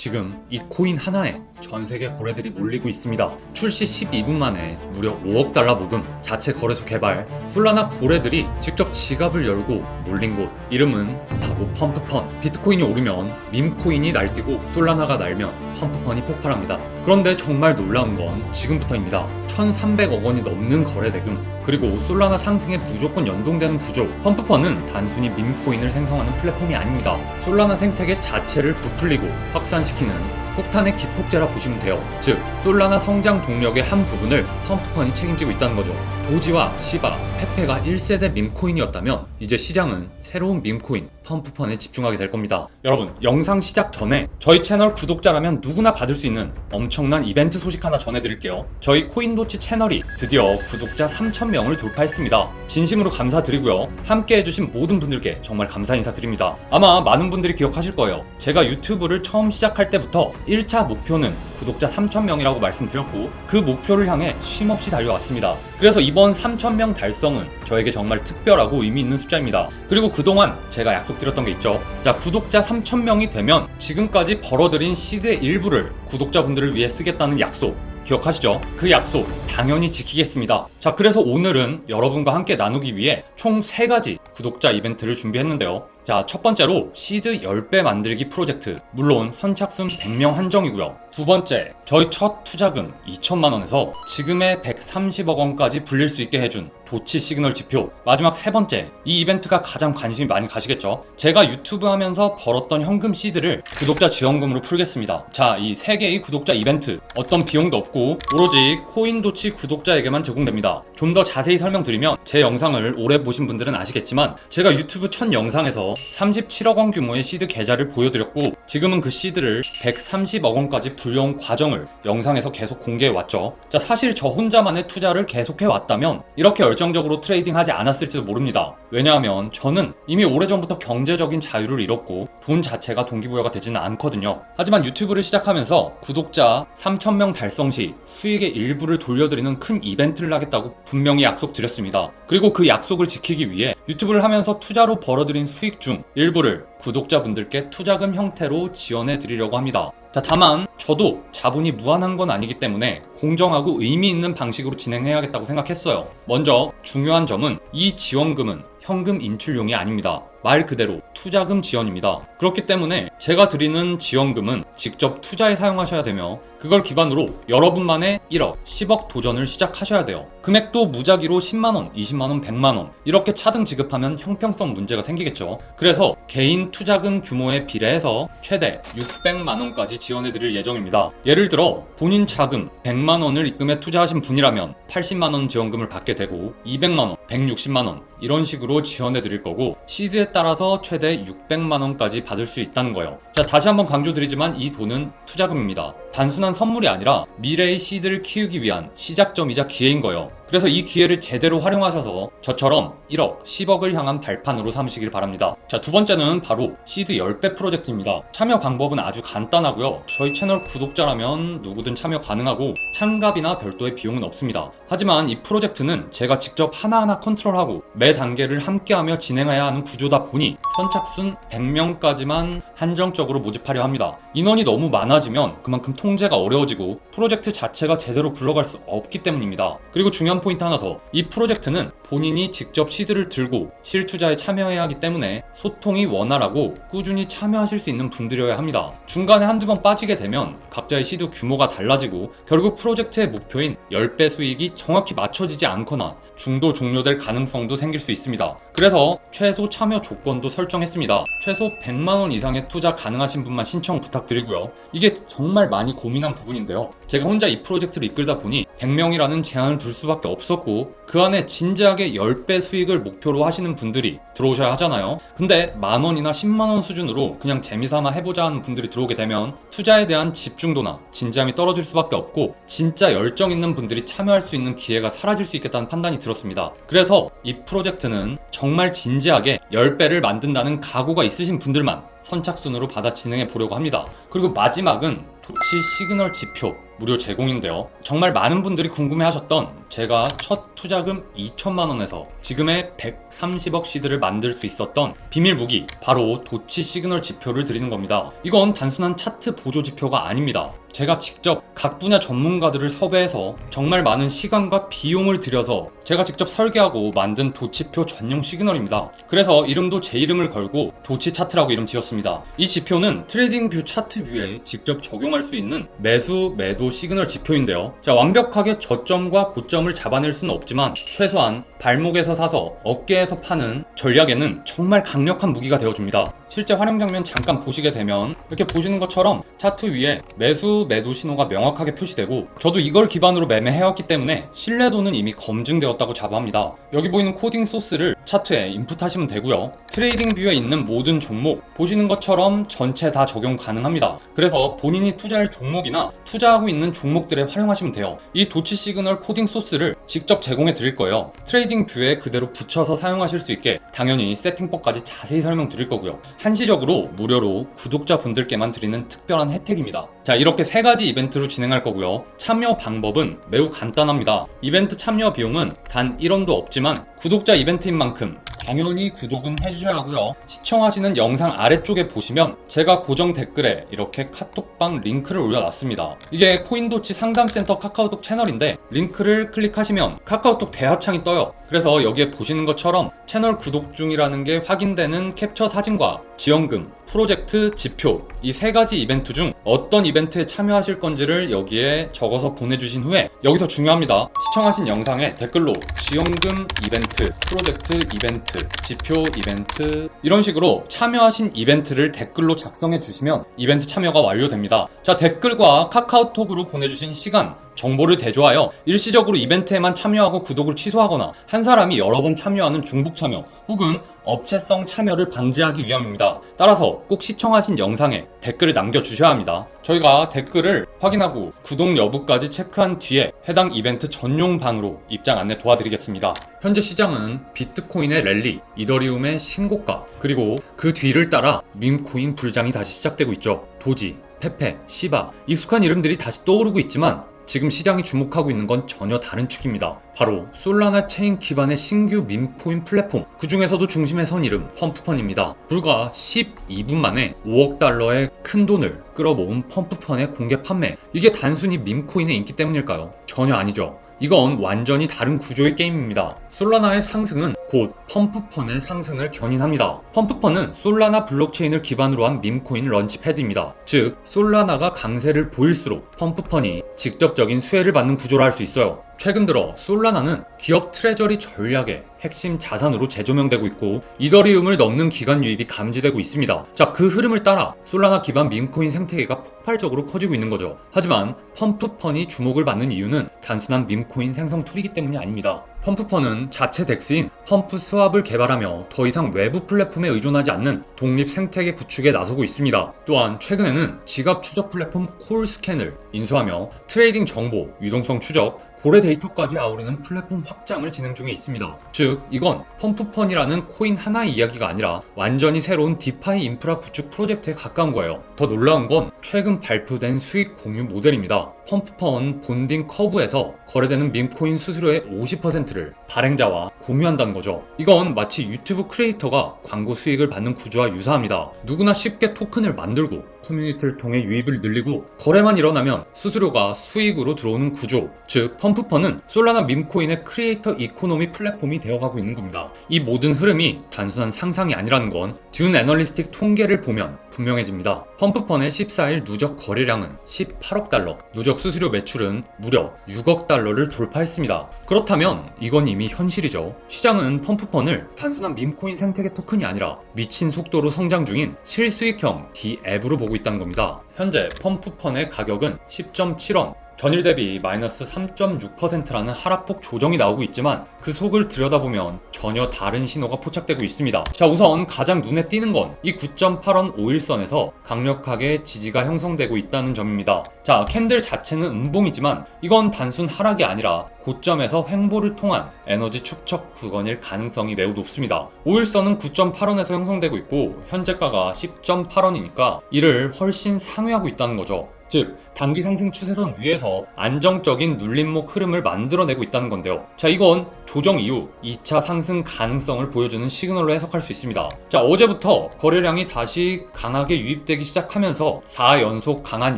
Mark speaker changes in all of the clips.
Speaker 1: 지금 이 코인 하나에 전세계 거래들이 몰리고 있습니다. 출시 12분 만에 무려 5억 달러 모금, 자체 거래소 개발, 솔라나 고래들이 직접 지갑을 열고 몰린 곳, 이름은 바로 펌프펀. 비트코인이 오르면 밈코인이 날뛰고 솔라나가 날면 펌프펀이 폭발합니다. 그런데 정말 놀라운 건 지금부터입니다. 1,300억 원이 넘는 거래 대금, 그리고 솔라나 상승에 무조건 연동되는 구조. 펌프펀은 단순히 밈코인을 생성하는 플랫폼이 아닙니다. 솔라나 생태계 자체를 부풀리고 확산시키는 폭탄의 기폭제라 보시면 돼요. 즉, 솔라나 성장 동력의 한 부분을 펌프펀이 책임지고 있다는 거죠. 도지와 시바, 페페가 1세대 밈코인이었다면 이제 시장은 새로운 밈코인, 펌프펀에 집중하게 될 겁니다. 여러분, 영상 시작 전에 저희 채널 구독자라면 누구나 받을 수 있는 엄청난 이벤트 소식 하나 전해드릴게요. 저희 코인도치 채널이 드디어 구독자 3,000명을 돌파했습니다. 진심으로 감사드리고요. 함께 해주신 모든 분들께 정말 감사 인사드립니다. 아마 많은 분들이 기억하실 거예요. 제가 유튜브를 처음 시작할 때부터 1차 목표는 구독자 3,000명이라고 말씀드렸고, 그 목표를 향해 쉼없이 달려왔습니다. 그래서 이번 3,000명 달성은 저에게 정말 특별하고 의미 있는 숫자입니다. 그리고 그동안 제가 약속드렸던 게 있죠. 자, 구독자 3,000명이 되면 지금까지 벌어들인 시드의 일부를 구독자분들을 위해 쓰겠다는 약속 기억하시죠? 그 약속 당연히 지키겠습니다. 자, 그래서 오늘은 여러분과 함께 나누기 위해 총 3가지 구독자 이벤트를 준비했는데요. 자, 첫 번째로 시드 10배 만들기 프로젝트, 물론 선착순 100명 한정이고요. 두 번째, 저희 첫 투자금 2천만 원에서 지금의 130억 원까지 불릴 수 있게 해준 도치 시그널 지표. 마지막 세 번째, 이 이벤트가 가장 관심이 많이 가시겠죠? 제가 유튜브 하면서 벌었던 현금 시드를 구독자 지원금으로 풀겠습니다. 자, 이 3개의 구독자 이벤트, 어떤 비용도 없고 오로지 코인도치 구독자에게만 제공됩니다. 좀 더 자세히 설명드리면, 제 영상을 오래 보신 분들은 아시겠지만 제가 유튜브 첫 영상에서 37억 원 규모의 시드 계좌를 보여드렸고, 지금은 그 시드를 130억 원까지 불려온 과정을 영상에서 계속 공개해왔죠. 자, 사실 저 혼자만의 투자를 계속해왔다면 이렇게 열정적으로 트레이딩하지 않았을지도 모릅니다. 왜냐하면 저는 이미 오래전부터 경제적인 자유를 잃었고 돈 자체가 동기부여가 되지는 않거든요. 하지만 유튜브를 시작하면서 구독자 3,000명 달성 시 수익의 일부를 돌려드리는 큰 이벤트를 하겠다고 분명히 약속드렸습니다. 그리고 그 약속을 지키기 위해 유튜브를 하면서 투자로 벌어들인 수익 중 일부를 구독자분들께 투자금 형태로 지원해 드리려고 합니다. 자, 다만 저도 자본이 무한한 건 아니기 때문에 공정하고 의미 있는 방식으로 진행해야겠다고 생각했어요. 먼저 중요한 점은 이 지원금은 현금 인출용이 아닙니다. 말 그대로 투자금 지원입니다. 그렇기 때문에 제가 드리는 지원금은 직접 투자에 사용하셔야 되며, 그걸 기반으로 여러분만의 1억, 10억 도전을 시작하셔야 돼요. 금액도 무작위로 10만원, 20만원, 100만원 이렇게 차등 지급하면 형평성 문제가 생기겠죠. 그래서 개인 투자금 규모에 비례해서 최대 600만원까지 지원해드릴 예정입니다. 예를 들어 본인 자금 100만원을 입금해 투자하신 분이라면 80만원 지원금을 받게 되고, 200만원, 160만원 이런 식으로 지원해드릴 거고, 시드에 따라서 최대 600만원까지 받을 수 있다는 거예요. 자, 다시 한번 강조드리지만 이 돈은 투자금입니다. 단순한 선물이 아니라 미래의 시드를 키우기 위한 시작점이자 기회인 거예요. 그래서 이 기회를 제대로 활용하셔서 저처럼 1억, 10억을 향한 발판으로 삼으시길 바랍니다. 자, 두 번째는 바로 시드 10배 프로젝트입니다. 참여 방법은 아주 간단하고요. 저희 채널 구독자라면 누구든 참여 가능하고 참가비나 별도의 비용은 없습니다. 하지만 이 프로젝트는 제가 직접 하나하나 컨트롤하고 매 단계를 함께하며 진행해야 하는 구조다 보니 선착순 100명까지만 한정적으로 모집하려 합니다. 인원이 너무 많아지면 그만큼 통제가 어려워지고 프로젝트 자체가 제대로 굴러갈 수 없기 때문입니다. 그리고 중요한 포인트 하나 더, 이 프로젝트는 본인이 직접 시드를 들고 실투자에 참여해야 하기 때문에 소통이 원활하고 꾸준히 참여하실 수 있는 분들이어야 합니다. 중간에 한두 번 빠지게 되면 각자의 시드 규모가 달라지고 결국 프로젝트의 목표인 10배 수익이 정확히 맞춰지지 않거나 중도 종료될 가능성도 생길 수 있습니다. 그래서 최소 참여 조건도 설정했습니다. 최소 100만원 이상의 투자 가능하신 분만 신청 부탁드리고요. 이게 정말 많이 고민한 부분인데요. 제가 혼자 이 프로젝트를 이끌다 보니 100명이라는 제한을 둘 수밖에 없었고, 그 안에 진지하게 10배 수익을 목표로 하시는 분들이 들어오셔야 하잖아요. 근데 만원이나 10만원 수준으로 그냥 재미삼아 해보자 하는 분들이 들어오게 되면 투자에 대한 집중도나 진지함이 떨어질 수밖에 없고, 진짜 열정 있는 분들이 참여할 수 있는 기회가 사라질 수 있겠다는 판단이 들었습니다. 그래서 이 프로젝트는 정말 진지하게 10배를 만든다는 각오가 있으신 분들만 선착순으로 받아 진행해 보려고 합니다. 그리고 마지막은 도치 시그널 지표, 무료 제공인데요. 정말 많은 분들이 궁금해하셨던 제가 첫 투자금 2천만 원에서 지금의 130억 시드를 만들 수 있었던 비밀 무기, 바로 도치 시그널 지표를 드리는 겁니다. 이건 단순한 차트 보조 지표가 아닙니다. 제가 직접 각 분야 전문가들을 섭외해서 정말 많은 시간과 비용을 들여서 제가 직접 설계하고 만든 도치표 전용 시그널입니다. 그래서 이름도 제 이름을 걸고 도치 차트라고 이름 지었습니다. 이 지표는 트레이딩 뷰 차트 뷰에 직접 적용할 수 있는 매수, 매도 시그널 지표인데요. 자, 완벽하게 저점과 고점을 잡아낼 수는 없지만 최소한 발목에서 사서 어깨에서 파는 전략에는 정말 강력한 무기가 되어줍니다. 실제 활용 장면 잠깐 보시게 되면 이렇게 보시는 것처럼 차트 위에 매수, 매도 신호가 명확하게 표시되고, 저도 이걸 기반으로 매매해왔기 때문에 신뢰도는 이미 검증되었다고 자부합니다. 여기 보이는 코딩 소스를 차트에 인풋하시면 되고요. 트레이딩 뷰에 있는 모든 종목 보시는 것처럼 전체 다 적용 가능합니다. 그래서 본인이 투자할 종목이나 투자하고 있는 종목들에 활용하시면 돼요. 이 도치 시그널 코딩 소스를 직접 제공해 드릴 거예요. 트레이딩 뷰에 그대로 붙여서 사용하실 수 있게 당연히 세팅법까지 자세히 설명드릴 거고요. 한시적으로 무료로 구독자분들께만 드리는 특별한 혜택입니다. 자, 이렇게 세 가지 이벤트로 진행할 거고요. 참여 방법은 매우 간단합니다. 이벤트 참여 비용은 단 1원도 없지만 구독자 이벤트인 만큼 당연히 구독은 해주셔야 하고요. 시청하시는 영상 아래쪽에 보시면 제가 고정 댓글에 이렇게 카톡방 링크를 올려놨습니다. 이게 코인도치 상담센터 카카오톡 채널인데 링크를 클릭하시면 카카오톡 대화창이 떠요. 그래서 여기에 보시는 것처럼 채널 구독 중이라는 게 확인되는 캡처 사진과 지원금, 프로젝트, 지표, 이 세 가지 이벤트 중 어떤 이벤트에 참여하실 건지를 여기에 적어서 보내주신 후에, 여기서 중요합니다. 시청하신 영상에 댓글로 지원금 이벤트, 프로젝트 이벤트, 지표 이벤트, 이런 식으로 참여하신 이벤트를 댓글로 작성해 주시면 이벤트 참여가 완료됩니다. 자, 댓글과 카카오톡으로 보내주신 시간, 정보를 대조하여 일시적으로 이벤트에만 참여하고 구독을 취소하거나 한 사람이 여러 번 참여하는 중복 참여 혹은 업체성 참여를 방지하기 위함입니다. 따라서 꼭 시청하신 영상에 댓글을 남겨주셔야 합니다. 저희가 댓글을 확인하고 구독 여부까지 체크한 뒤에 해당 이벤트 전용 방으로 입장 안내 도와드리겠습니다. 현재 시장은 비트코인의 랠리, 이더리움의 신고가, 그리고 그 뒤를 따라 밈코인 불장이 다시 시작되고 있죠. 도지, 페페, 시바, 익숙한 이름들이 다시 떠오르고 있지만 지금 시장이 주목하고 있는 건 전혀 다른 축입니다. 바로 솔라나 체인 기반의 신규 밈코인 플랫폼, 그 중에서도 중심에 선 이름 펌프펀입니다. 불과 12분 만에 5억 달러의 큰 돈을 끌어모은 펌프펀의 공개 판매, 이게 단순히 밈코인의 인기 때문일까요? 전혀 아니죠. 이건 완전히 다른 구조의 게임입니다. 솔라나의 상승은 곧 펌프펀의 상승을 견인합니다. 펌프펀은 솔라나 블록체인을 기반으로 한 밈코인 런치패드입니다. 즉, 솔라나가 강세를 보일수록 펌프펀이 직접적인 수혜를 받는 구조를 할 수 있어요. 최근 들어 솔라나는 기업 트레저리 전략의 핵심 자산으로 재조명되고 있고 이더리움을 넘는 기간 유입이 감지되고 있습니다. 자, 그 흐름을 따라 솔라나 기반 밈코인 생태계가 폭발적으로 커지고 있는 거죠. 하지만 펌프펀이 주목을 받는 이유는 단순한 밈코인 생성 툴이기 때문이 아닙니다. 펌프펀은 자체 덱스인 펌프 스왑을 개발하며 더 이상 외부 플랫폼에 의존하지 않는 독립 생태계 구축에 나서고 있습니다. 또한 최근에는 지갑 추적 플랫폼 콜스캔을 인수하며 트레이딩 정보, 유동성 추적, 고래 데이터까지 아우르는 플랫폼 확장을 진행 중에 있습니다. 즉, 이건 펌프펀이라는 코인 하나의 이야기가 아니라 완전히 새로운 디파이 인프라 구축 프로젝트에 가까운 거예요. 더 놀라운 건 최근 발표된 수익 공유 모델입니다. 펌프펀 본딩 커브에서 거래되는 밈코인 수수료의 50%를 발행자와 공유한다는 거죠. 이건 마치 유튜브 크리에이터가 광고 수익을 받는 구조와 유사합니다. 누구나 쉽게 토큰을 만들고 커뮤니티를 통해 유입을 늘리고 거래만 일어나면 수수료가 수익으로 들어오는 구조, 즉 펌프펀은 솔라나 밈코인의 크리에이터 이코노미 플랫폼이 되어가고 있는 겁니다. 이 모든 흐름이 단순한 상상이 아니라는 건 듄 애널리스틱 통계를 보면 분명해집니다. 펌프펀의 14일 누적 거래량은 18억 달러, 누적 수수료 매출은 무려 6억 달러를 돌파했습니다. 그렇다면 이건 이미 현실이죠. 시장은 펌프펀을 단순한 밈코인 생태계 토큰이 아니라 미친 속도로 성장 중인 실수익형 D 앱으로 보고 있다는 겁니다. 현재 펌프펀의 가격은 10.7원, 전일 대비 마이너스 3.6%라는 하락폭 조정이 나오고 있지만 그 속을 들여다보면 전혀 다른 신호가 포착되고 있습니다. 자, 우선 가장 눈에 띄는 건 이 9.8원 5일선에서 강력하게 지지가 형성되고 있다는 점입니다. 자, 캔들 자체는 음봉이지만 이건 단순 하락이 아니라 고점에서 횡보를 통한 에너지 축적 구간일 가능성이 매우 높습니다. 5일선은 9.8원에서 형성되고 있고 현재가가 10.8원이니까 이를 훨씬 상회하고 있다는 거죠. 즉 단기 상승 추세선 위에서 안정적인 눌림목 흐름을 만들어내고 있다는 건데요. 자, 이건 조정 이후 2차 상승 가능성을 보여주는 시그널로 해석할 수 있습니다. 자, 어제부터 거래량이 다시 강하게 유입되기 시작하면서 4연속 강한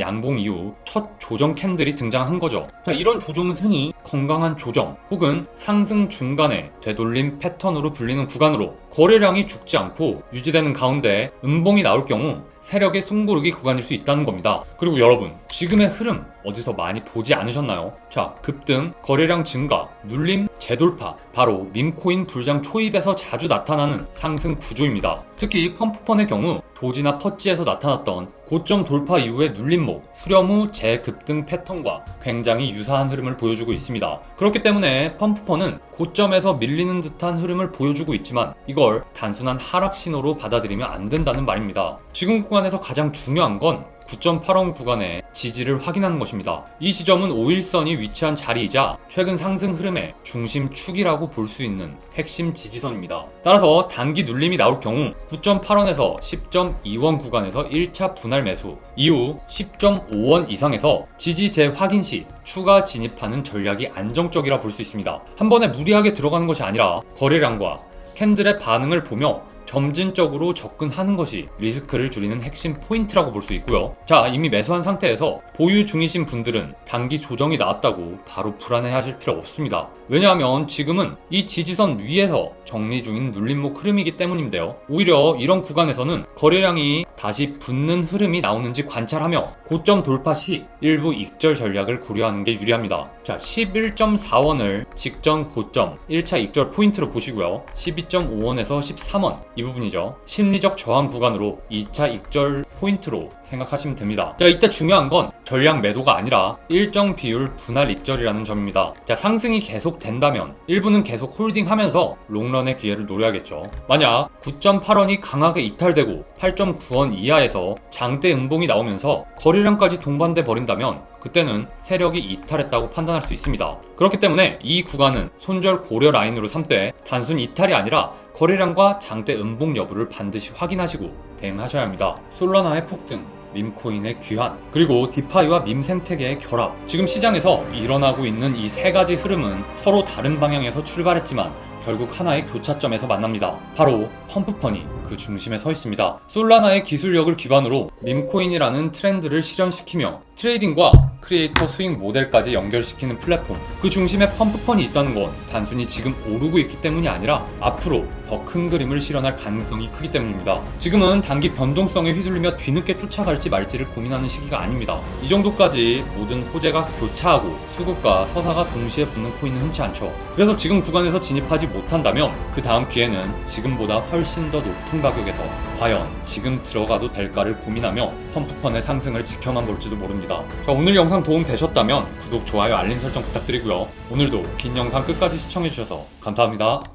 Speaker 1: 양봉 이후 첫 조정 캔들이 등장한 거죠. 자, 이런 조정은 흔히 건강한 조정 혹은 상승 중간에 되돌림 패턴으로 불리는 구간으로 거래량이 죽지 않고 유지되는 가운데 음봉이 나올 경우 세력의 숨고르기 구간일 수 있다는 겁니다. 그리고 여러분, 지금의 흐름 어디서 많이 보지 않으셨나요? 자, 급등, 거래량 증가, 눌림, 재돌파, 바로 밈코인 불장 초입에서 자주 나타나는 상승 구조입니다. 특히 펌프펀의 경우 도지나 퍼지에서 나타났던 고점 돌파 이후의 눌림목, 수렴 후 재급등 패턴과 굉장히 유사한 흐름을 보여주고 있습니다. 그렇기 때문에 펌프펀은 고점에서 밀리는 듯한 흐름을 보여주고 있지만 이걸 단순한 하락 신호로 받아들이면 안 된다는 말입니다. 지금 구간에서 가장 중요한 건 9.8원 구간의 지지를 확인하는 것입니다. 이 지점은 5일선이 위치한 자리이자 최근 상승 흐름의 중심축이라고 볼 수 있는 핵심 지지선입니다. 따라서 단기 눌림이 나올 경우 9.8원에서 10.2원 구간에서 1차 분할 매수, 이후 10.5원 이상에서 지지 재확인 시 추가 진입하는 전략이 안정적이라 볼 수 있습니다. 한 번에 무리하게 들어가는 것이 아니라 거래량과 캔들의 반응을 보며 점진적으로 접근하는 것이 리스크를 줄이는 핵심 포인트라고 볼 수 있고요. 자, 이미 매수한 상태에서 보유 중이신 분들은 단기 조정이 나왔다고 바로 불안해하실 필요 없습니다. 왜냐하면 지금은 이 지지선 위에서 정리 중인 눌림목 흐름이기 때문인데요. 오히려 이런 구간에서는 거래량이 다시 붙는 흐름이 나오는지 관찰하며 고점 돌파 시 일부 익절 전략을 고려하는 게 유리합니다. 자, 11.4원을 직전 고점 1차 익절 포인트로 보시고요. 12.5원에서 13원 이 부분이죠. 심리적 저항 구간으로 2차 익절 포인트로 생각하시면 됩니다. 자, 이때 중요한 건 전량 매도가 아니라 일정 비율 분할 익절이라는 점입니다. 자, 상승이 계속 된다면 일부는 계속 홀딩하면서 롱런의 기회를 노려야겠죠. 만약 9.8원이 강하게 이탈되고 8.9원 이하에서 장대 음봉이 나오면서 거래량까지 동반돼 버린다면 그때는 세력이 이탈했다고 판단할 수 있습니다. 그렇기 때문에 이 구간은 손절 고려 라인으로 삼되 단순 이탈이 아니라 거래량과 장대 음봉 여부를 반드시 확인하시고 대응하셔야 합니다. 솔라나의 폭등, 밈코인의 귀환, 그리고 디파이와 밈 생태계의 결합. 지금 시장에서 일어나고 있는 이 세 가지 흐름은 서로 다른 방향에서 출발했지만 결국 하나의 교차점에서 만납니다. 바로 펌프펀이 그 중심에 서 있습니다. 솔라나의 기술력을 기반으로 밈코인이라는 트렌드를 실현시키며 트레이딩과 크리에이터 수익 모델까지 연결시키는 플랫폼, 그 중심에 펌프펀이 있다는 건 단순히 지금 오르고 있기 때문이 아니라 앞으로 더 큰 그림을 실현할 가능성이 크기 때문입니다. 지금은 단기 변동성에 휘둘리며 뒤늦게 쫓아갈지 말지를 고민하는 시기가 아닙니다. 이 정도까지 모든 호재가 교차하고 수급과 서사가 동시에 붙는 코인은 흔치 않죠. 그래서 지금 구간에서 진입하지 못한다면 그 다음 기회는 지금보다 훨씬 더 높은 가격에서 과연 지금 들어가도 될까를 고민하며 펌프펀의 상승을 지켜만 볼지도 모릅니다. 자, 오늘 영상 도움 되셨다면 구독, 좋아요, 알림 설정 부탁드리고요. 오늘도 긴 영상 끝까지 시청해주셔서 감사합니다.